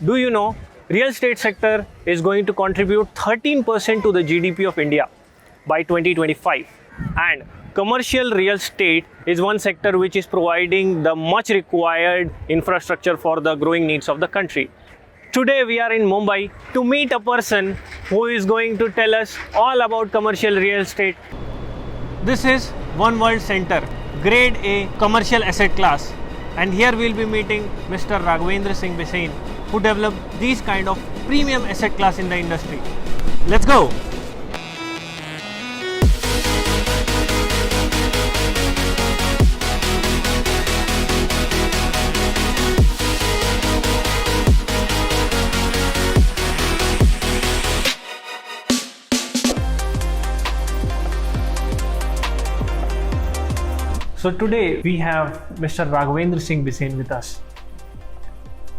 Do you know real estate sector is going to contribute 13% to the GDP of India by 2025, and commercial real estate is one sector which is providing the much required infrastructure for the growing needs of the country. Today we are in Mumbai to meet a person who is going to tell us all about commercial real estate. This is One World Center, Grade A commercial asset class, and here we will be meeting Mr. Raghavendra Singh Bisain, who developed these kind of premium asset class in the industry. Let's go! So today we have Mr. Raghavendra Singh Bisain with us,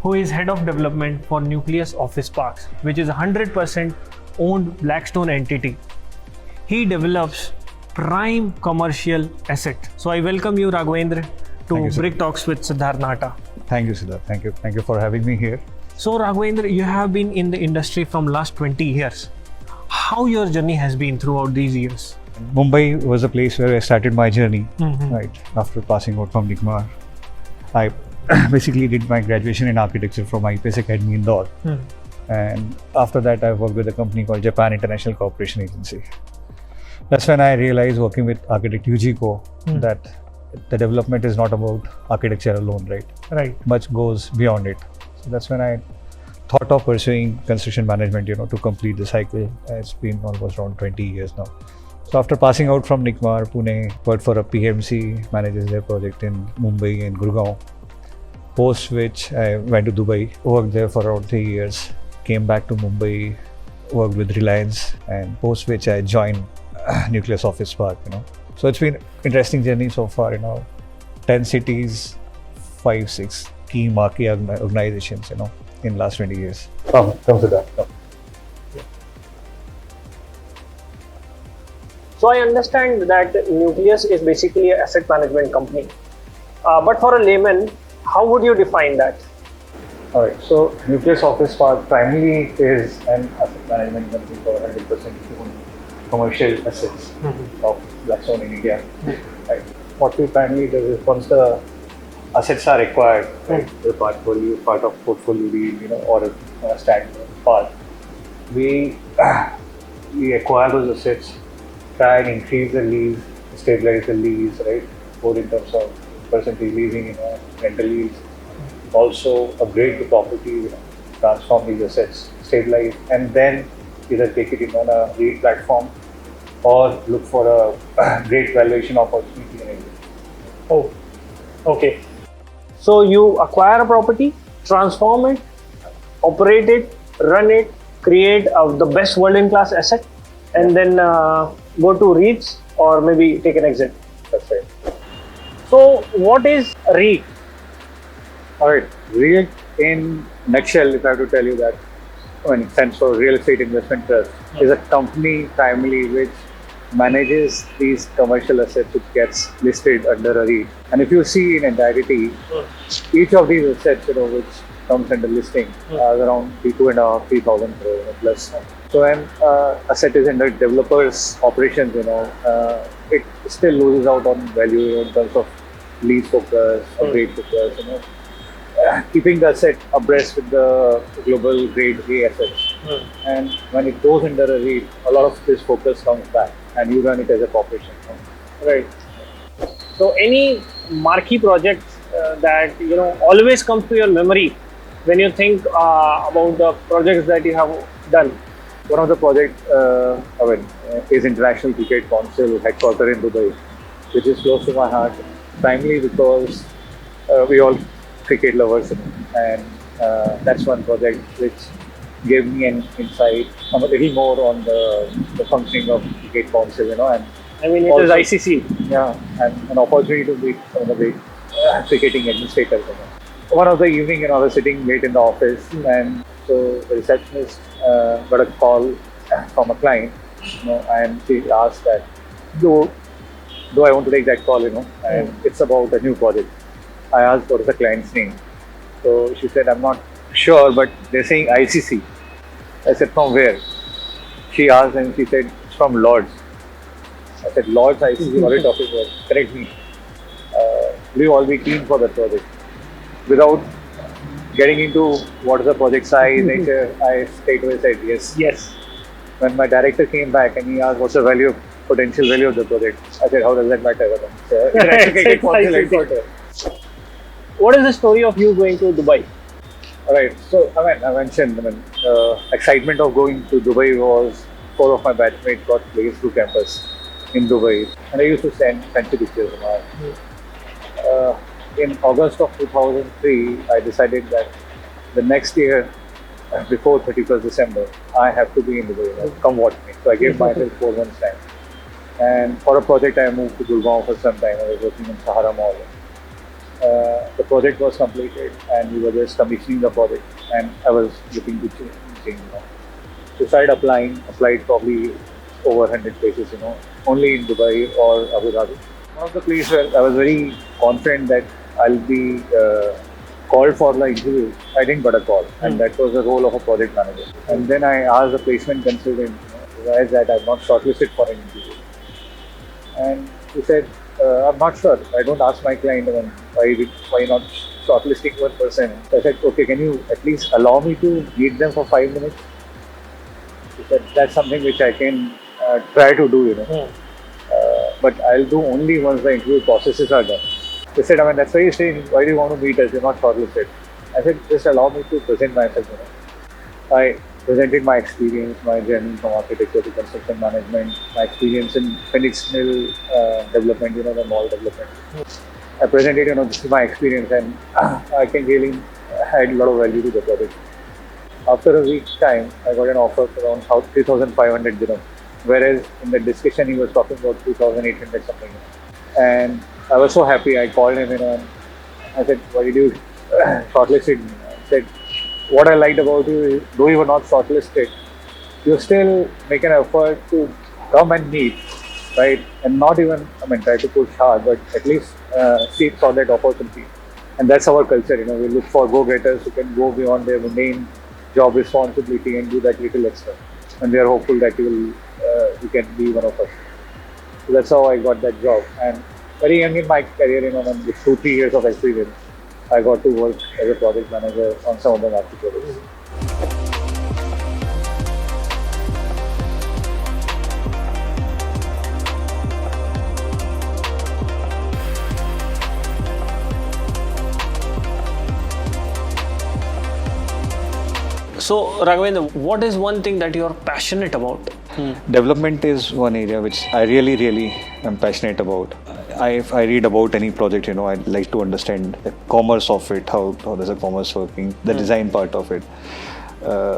who is Head of Development for Nucleus Office Parks, which is a 100% owned Blackstone entity. He develops prime commercial asset. So I welcome you, Raghavendra, to Brick Talks with Siddharth Nahata. Thank you, Siddharth. Thank you for having me here. So Raghavendra, you have been in the industry from last 20 years. How your journey has been throughout these years? Mumbai was a place where I started my journey, right, after passing out from NICMAR. I basically did my graduation in architecture from IPS Academy in Indore. And after that, I worked with a company called Japan International Cooperation Agency. That's when I realized, working with architect Yujiko, that the development is not about architecture alone, right? Right. Much goes beyond it. So that's when I thought of pursuing construction management, to complete the cycle. It's been almost around 20 years now. So after passing out from NICMAR, Pune, worked for a PMC, manages their project in Mumbai and Gurgaon. Post which I went to Dubai, worked there for around 3 years, came back to Mumbai, worked with Reliance, and post which I joined Nucleus Office Park, So it's been interesting journey so far, 10 cities, 5-6 key marquee organizations, in last 20 years. Come to that. Come. So I understand that Nucleus is basically an asset management company. But for a layman, how would you define that? All right. So Nucleus Office Park primarily is an asset management company for 100% owned commercial assets of Blackstone in India. Right. What we primarily do is, once the assets are acquired, right, the part of portfolio deal, or a standalone part, we acquire those assets, try and increase the lease, stabilize the lease, right? Both in terms of percentage leasing, rental yields. Also upgrade the property, transform these assets, stabilize, and then either take it in on a REIT platform or look for a great valuation opportunity in India. Oh, okay. So you acquire a property, transform it, operate it, run it, create the best world-in-class asset, and then go to REITs or maybe take an exit. That's right. So what is a REIT? Alright, REIT in nutshell, if I have to tell you that, when it stands for Real Estate Investment Trust, is a company primarily which manages these commercial assets which gets listed under a REIT. And if you see in entirety, each of these assets, which comes under listing, are around 2,500, 3,000 crore plus. So when asset is under developers' operations, it still loses out on value in terms of lease focus, upgrade focus, keeping the asset abreast with the global grade A assets. And when it goes under a REIT, a lot of this focus comes back and you run it as a corporation. Right. So any marquee projects that always comes to your memory when you think about the projects that you have done? One of the projects is International Cricket Council headquartered in Dubai, which is close to my heart, primarily because we all cricket lovers, and that's one project which gave me an insight, a little more on the functioning of Cricket Council, and I mean, it is ICC. Yeah, and an opportunity to meet some of the big cricketing administrators. One of the evening, I was sitting late in the office, and so the receptionist got a call from a client, and she asked that, do I want to take that call, and it's about a new project. I asked what is the client's name. So she said, I'm not sure, but they're saying ICC. I said, from where? She asked and she said, it's from Lords. I said, Lords ICC, what are you talking about? Correct me. Will you all be keen for that project? Without getting into what is the project size, nature, I straight away said yes. Yes. When my director came back and he asked what's the value, potential value of the project, I said, how does that matter? It's a reciprocated council headquarters. What is the story of you going to Dubai? Alright, so I mentioned, excitement of going to Dubai was 4 of my batchmates got placed through campus in Dubai, and I used to send fancy pictures. In August of 2003, I decided that the next year, before 31st December, I have to be in Dubai, come watch me. So I gave myself 4 months time. And for a project, I moved to Gurgaon for some time. I was working in Sahara Mall. The project was completed and we were just commissioning the project, and I was looking to change. So started applied probably over 100 places, only in Dubai or Abu Dhabi. One of the places where I was very confident that I'll be called for the interview, I didn't get a call, and that was the role of a project manager. And then I asked the placement consultant, why is that I'm not shortlisted for an interview? And he said, I'm not sure. I don't ask my client why not shortlisting one person. So I said, okay, can you at least allow me to meet them for 5 minutes? He said, that's something which I can try to do, but I'll do only once the interview processes are done. They said, that's very strange. Why do you want to meet us? You're not shortlisted. I said, just allow me to present myself. I presented my experience, my journey from architecture to construction management, my experience in Phoenix Mill development, the mall development. I presented, this is my experience, and I can really add a lot of value to the project. After a week's time, I got an offer for around 3,500 dirham, whereas in the discussion he was talking about 2,800 something. And I was so happy. I called him, and I said, why did you shortlisted me? I said, what I liked about you is, though you were not shortlisted, you still make an effort to come and meet, right? And not even, try to push hard, but at least seek for that opportunity. And that's our culture, we look for go-getters who can go beyond their main job responsibility and do that little extra. And we are hopeful that you can be one of us. So that's how I got that job. And very young in my career, with 2-3 years of experience, I got to work as a project manager on some of the master projects. So, Raghavendra, what is one thing that you're passionate about? Development is one area which I really am passionate about. If I read about any project, I'd like to understand the commerce of it, how does the commerce working, the design part of it,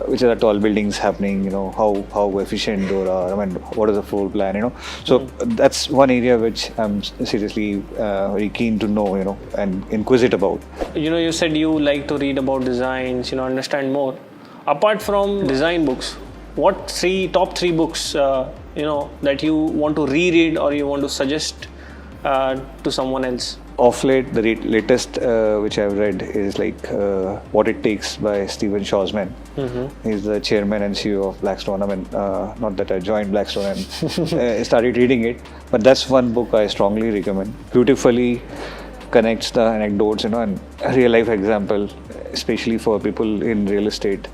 which are the tall buildings happening, how efficient they are, what is the floor plan, So that's one area which I'm seriously very keen to know, and inquisitive about. You said you like to read about designs, understand more. Apart from design books, what top three books, that you want to reread or you want to suggest to someone else? Of late, the latest which I've read is What It Takes by Stephen Schwarzman. He's the chairman and CEO of Blackstone. Not that I joined Blackstone and started reading it, but that's one book I strongly recommend. Beautifully connects the anecdotes, and a real life example, especially for people in real estate,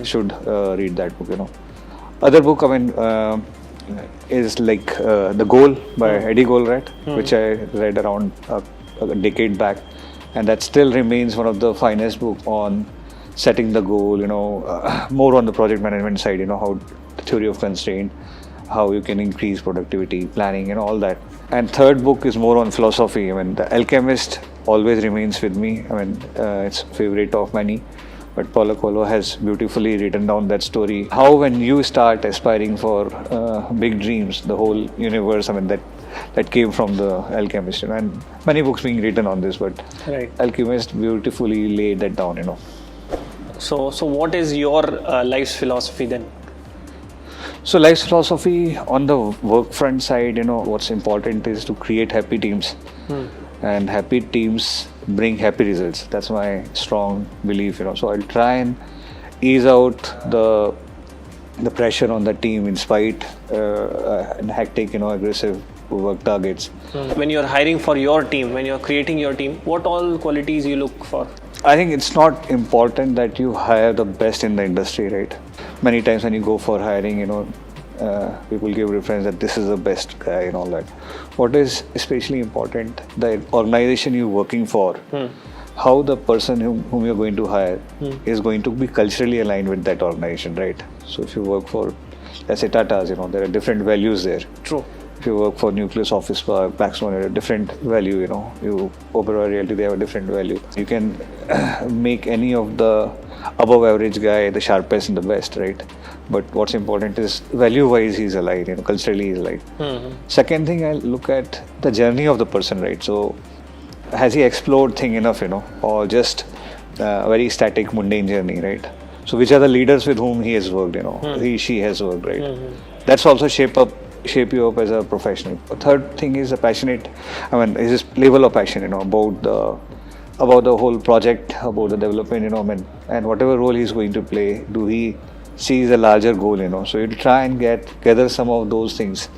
should read that book, Other book, is The Goal by Eddie Goldratt, which I read around a decade back, and that still remains one of the finest book on setting the goal, more on the project management side, how the theory of constraint, how you can increase productivity, planning, all that. And third book is more on philosophy. The Alchemist always remains with me. It's favorite of many. But Paulo Coelho has beautifully written down that story. How when you start aspiring for big dreams, the whole universe, that came from the Alchemist. And many books being written on this, but Right. Alchemist beautifully laid that down, So what is your life's philosophy then? So life's philosophy on the work front side, what's important is to create happy teams. and happy teams bring happy results. That's my strong belief, So I'll try and ease out the pressure on the team in spite and hectic, aggressive work targets. When you're hiring for your team, when you're creating your team, what all qualities you look for? I think it's not important that you hire the best in the industry, right? Many times when you go for hiring, people give reference that this is the best guy and all that. What is especially important, the organization you're working for, how the person whom you're going to hire is going to be culturally aligned with that organization, right? So if you work for, let's say Tata's, there are different values there. True. If you work for Nucleus Office Park, Blackstone, a different value, You Oberoi Realty, they have a different value. You can make any of the above average guy the sharpest and the best, right? But what's important is value-wise he's aligned, culturally he's aligned. Second thing, I look at the journey of the person, right? So has he explored thing enough, or just a very static, mundane journey, right? So which are the leaders with whom he has worked, she has worked, right? That's also shape you up as a professional. Third thing is is his level of passion, about the whole project, about the development, and whatever role he's going to play, do he sees a larger goal, So you try and gather some of those things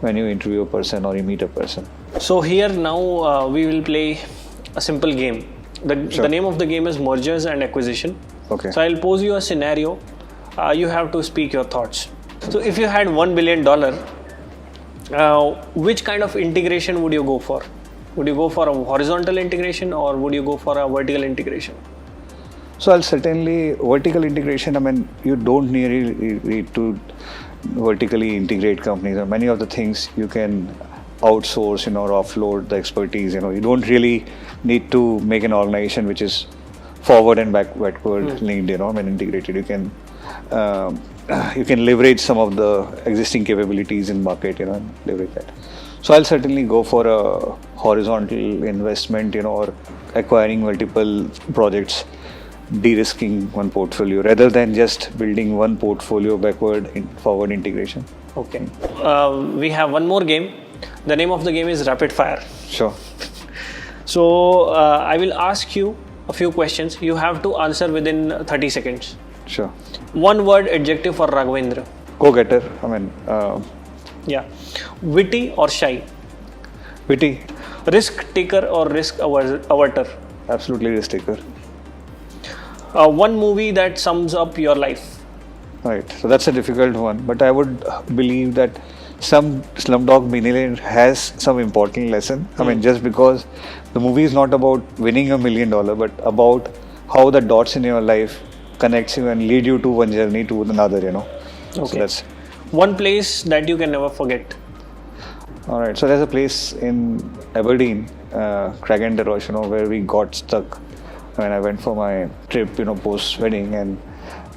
when you interview a person or you meet a person. So here now we will play a simple game. The name of the game is mergers and acquisition. Okay. So I'll pose you a scenario. You have to speak your thoughts. So if you had $1 billion, which kind of integration would you go for? Would you go for a horizontal integration or would you go for a vertical integration? So I'll certainly vertical integration. You don't need to vertically integrate companies. Many of the things you can outsource, or offload the expertise. You don't really need to make an organization which is forward and backward linked. Integrated. You can leverage some of the existing capabilities in market. And leverage that. So I'll certainly go for a horizontal investment. Or acquiring multiple projects, de-risking one portfolio rather than just building one portfolio forward integration. Okay. We have one more game. The name of the game is Rapid Fire. Sure. So I will ask you a few questions. You have to answer within 30 seconds. Sure. One word adjective for Raghavendra. Go-getter. Yeah. Witty or shy? Witty. Risk taker or risk averter? Absolutely risk taker. One movie that sums up your life. Right. So that's a difficult one. But I would believe that some Slumdog Millionaire has some important lesson. Just because the movie is not about winning $1 million, but about how the dots in your life connects you and lead you to one journey to another, Okay. So that's one place that you can never forget. all right. So there's a place in Aberdeen, Craigenglaroch, where we got stuck when I went for my trip, post wedding, and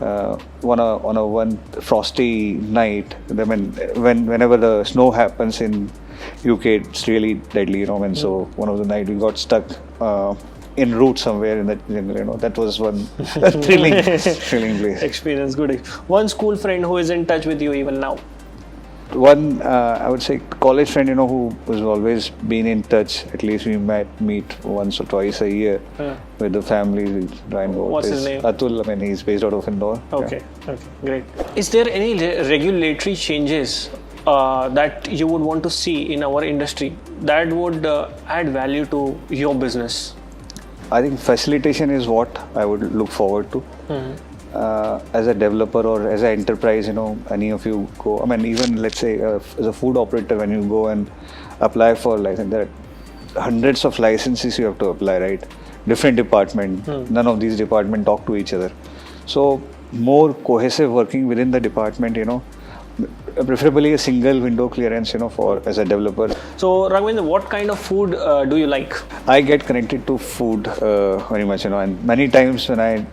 on a one frosty night. Whenever the snow happens in UK, it's really deadly, And so one of the night we got stuck en route somewhere in the jungle. That was one thrilling place. Experience, good. One school friend who is in touch with you even now. One, I would say, college friend, who was always been in touch. At least we might meet once or twice a year with the family. We try and go. What's his name? Atul. He's based out of Indore. Okay. Okay. Great. Is there any regulatory changes that you would want to see in our industry that would add value to your business? I think facilitation is what I would look forward to. As a developer or as an enterprise, any of you go, even let's say as a food operator, when you go and apply for license, there are hundreds of licenses you have to apply, right? Different department, none of these departments talk to each other. So more cohesive working within the department, preferably a single window clearance, for as a developer. So Raghavendra, what kind of food do you like? I get connected to food very much, and many times when I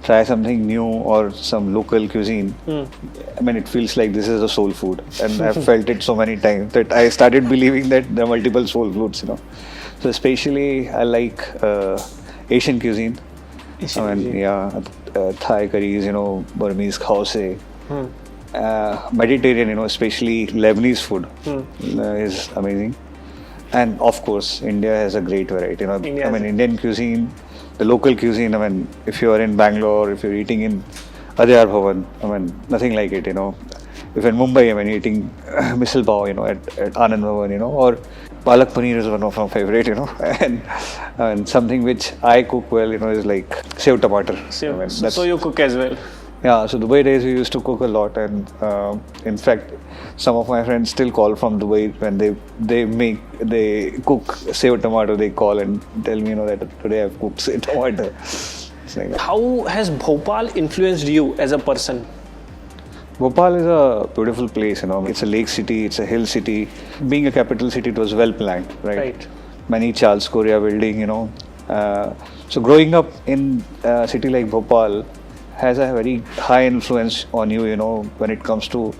try something new or some local cuisine, it feels like this is a soul food, and I've felt it so many times that I started believing that there are multiple soul foods, So especially I like Asian cuisine. Thai curries, Burmese khao. Mediterranean, especially Lebanese food is amazing. And of course, India has a great variety. You know, India I has mean, Indian cuisine, the local cuisine. I mean, if you are in Bangalore, if you're eating in Adyar Bhavan, I mean, nothing like it. You know, if in Mumbai, I mean, eating misal pav, you know, at Anand Bhavan, you know, or palak paneer is one of my favorite. You know, and something which I cook well, you know, is like sev tomato. So, I mean, that's- so you cook as well. yeah, so Dubai days we used to cook a lot, and in fact, some of my friends still call from Dubai when they cook sev tomato. They call and tell me, you know, that today I've cooked sev tomato. It's like that. How has Bhopal influenced you as a person? Bhopal is a beautiful place, you know. It's a lake city, it's a hill city. Being a capital city, it was well planned, right? Right. Many Charles Korea building, you know. So growing up in a city like Bhopal has a very high influence on you, you know, when it comes to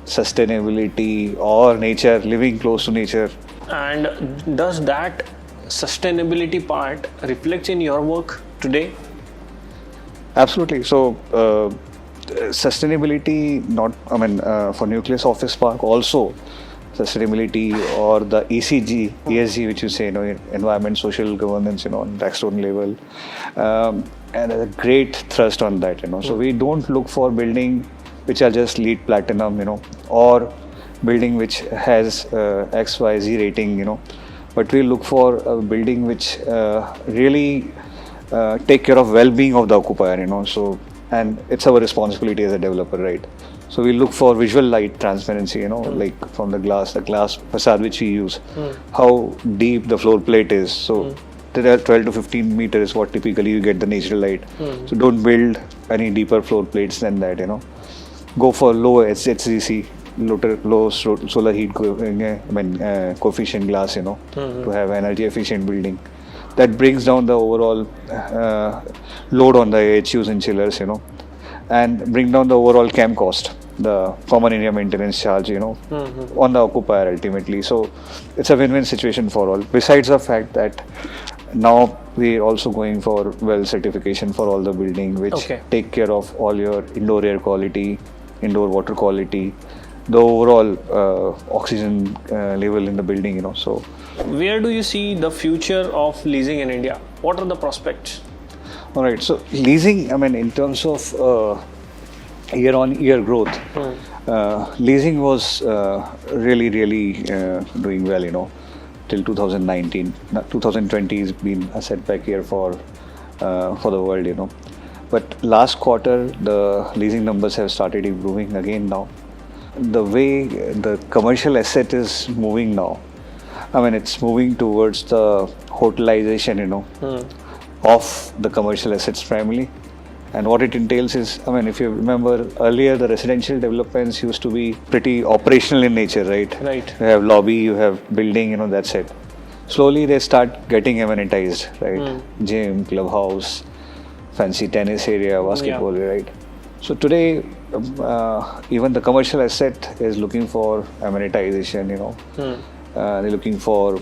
sustainability or nature, living close to nature. And does that sustainability part reflects in your work today? Absolutely. So, sustainability, not, I mean, for Nucleus Office Park, also sustainability or the ESG, which you say, you know, environment, social governance, you know, on Blackstone level, and a great thrust on that, you know. So, we don't look for building which are just LEED Platinum, you know, or building which has XYZ rating, you know, but we look for a building which really take care of well-being of the occupier, you know. So, and it's our responsibility as a developer, right? So we look for visual light transparency, you know, like from the glass facade which we use, how deep the floor plate is. So 12 to 15 meters is what typically you get the natural light. So don't build any deeper floor plates than that, you know. Go for low HCC, low solar heat coefficient glass, you know, to have energy efficient building. That brings down the overall load on the AHUs and chillers, you know, and bring down the overall CAM cost, the common area maintenance charge, you know, on the occupier ultimately. So it's a win-win situation for all. Besides the fact that now we're also going for well certification for all the building, which take care of all your indoor air quality, indoor water quality, the overall oxygen level in the building, you know. So where do you see the future of leasing in India? What are the prospects? all right, so leasing, I mean, in terms of year-on-year growth, leasing was really doing well, you know, till 2019. 2020 has been a setback year for the world, you know. But last quarter, the leasing numbers have started improving again now. The way the commercial asset is moving now, I mean, it's moving towards the hotelization, you know, of the commercial assets primarily. And what it entails is, I mean, if you remember earlier, the residential developments used to be pretty operational in nature, right? Right. You have lobby, you have building, you know, that's it. Slowly they start getting amenitized, right? Gym, clubhouse, fancy tennis area, basketball, right? So today, even the commercial asset is looking for amenitization, you know. They're looking for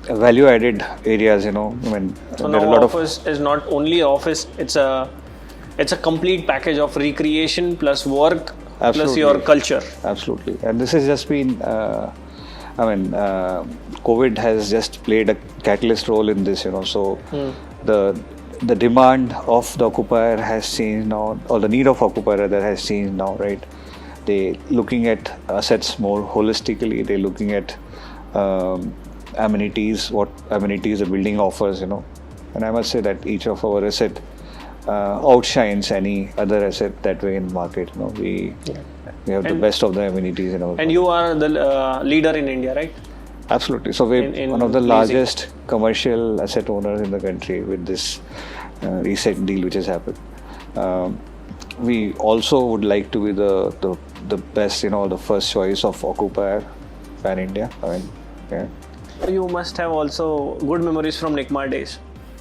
value-added areas, you know. I mean, So there are now a lot office is not only office; it's a complete package of recreation plus work plus Absolutely. your culture. Absolutely, and this has just been, COVID has just played a catalyst role in this, you know. So the demand of the occupier has changed now, or the need of occupier rather has changed now, right? They looking at assets more holistically. They're looking at amenities, what amenities the building offers, you know. And I must say that each of our asset outshines any other asset that way in market. You know, we have the best of the amenities in our. And you are the leader in India, right? Absolutely. So we're in one of the leasing. largest commercial asset owners in the country with this recent deal which has happened. We also would like to be the best, you know, the first choice of occupier pan India. I mean, yeah. You must have also good memories from Nikmar days.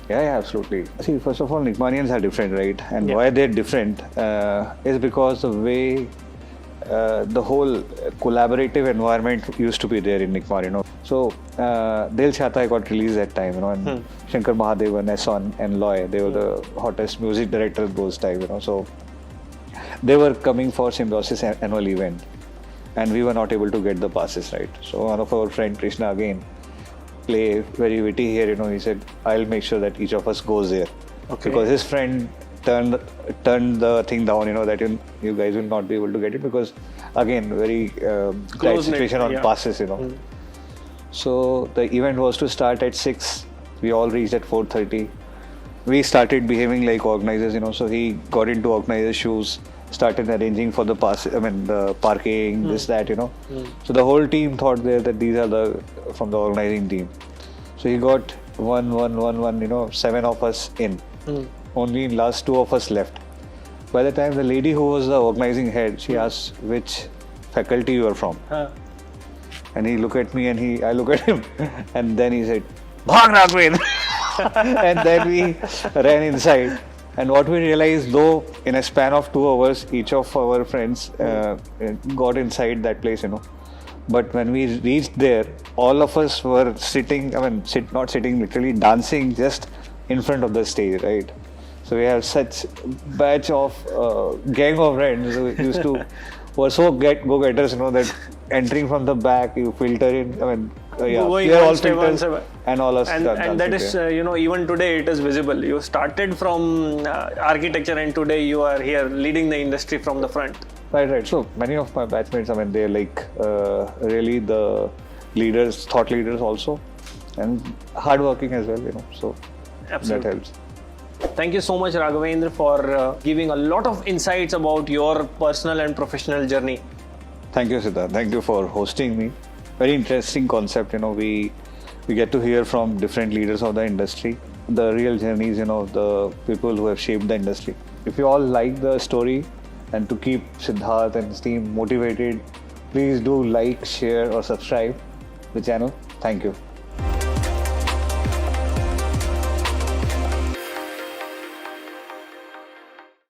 Yeah, absolutely. See, first of all, Nikmanians are different, right? And why they're different is because the way the whole collaborative environment used to be there in Nikmar, you know. So, Dil Chahta got released that time, you know, and Shankar Mahadevan, Esson, and Loy, they were the hottest music directors those time, you know. So, they were coming for Symbiosis annual event, and we were not able to get the passes, right? So, one of our friend Krishna again play very witty here, he said, I'll make sure that each of us goes there. Okay. Because his friend turned the thing down, that you guys will not be able to get it because, again, very tight Close-knit, situation on yeah. passes, So the event was to start at 6. We all reached at 4:30. We started behaving like organizers, so he got into organizer shoes, started arranging for the parking, this, that, So the whole team thought there that these are from the organizing team. So he got 7 of us in. Only last 2 of us left. By the time the lady who was the organizing head, she asked which faculty you are from. And he looked at me and I look at him. And then he said, Bhag Raghavendra! And then we ran inside. And what we realized, though, in a span of 2 hours, each of our friends got inside that place, But when we reached there, all of us were sitting, not sitting, literally dancing just in front of the stage, right? So we have such batch of gang of friends who used to, were so go-getters, that entering from the back, you filter in, Going clear all one step, filters, and all us. and that is, even today it is visible. You started from architecture and today you are here leading the industry from the front. Right. So many of my batchmates, they're like really the leaders, thought leaders also, and hardworking as well, So Absolutely. that helps. Thank you so much, Raghavendra, for giving a lot of insights about your personal and professional journey. Thank you, Siddharth. Thank you for hosting me. Very interesting concept. We get to hear from different leaders of the industry, the real journeys, the people who have shaped the industry. If you all like the story and to keep Siddharth and his team motivated, please do like, share, or subscribe the channel. Thank you.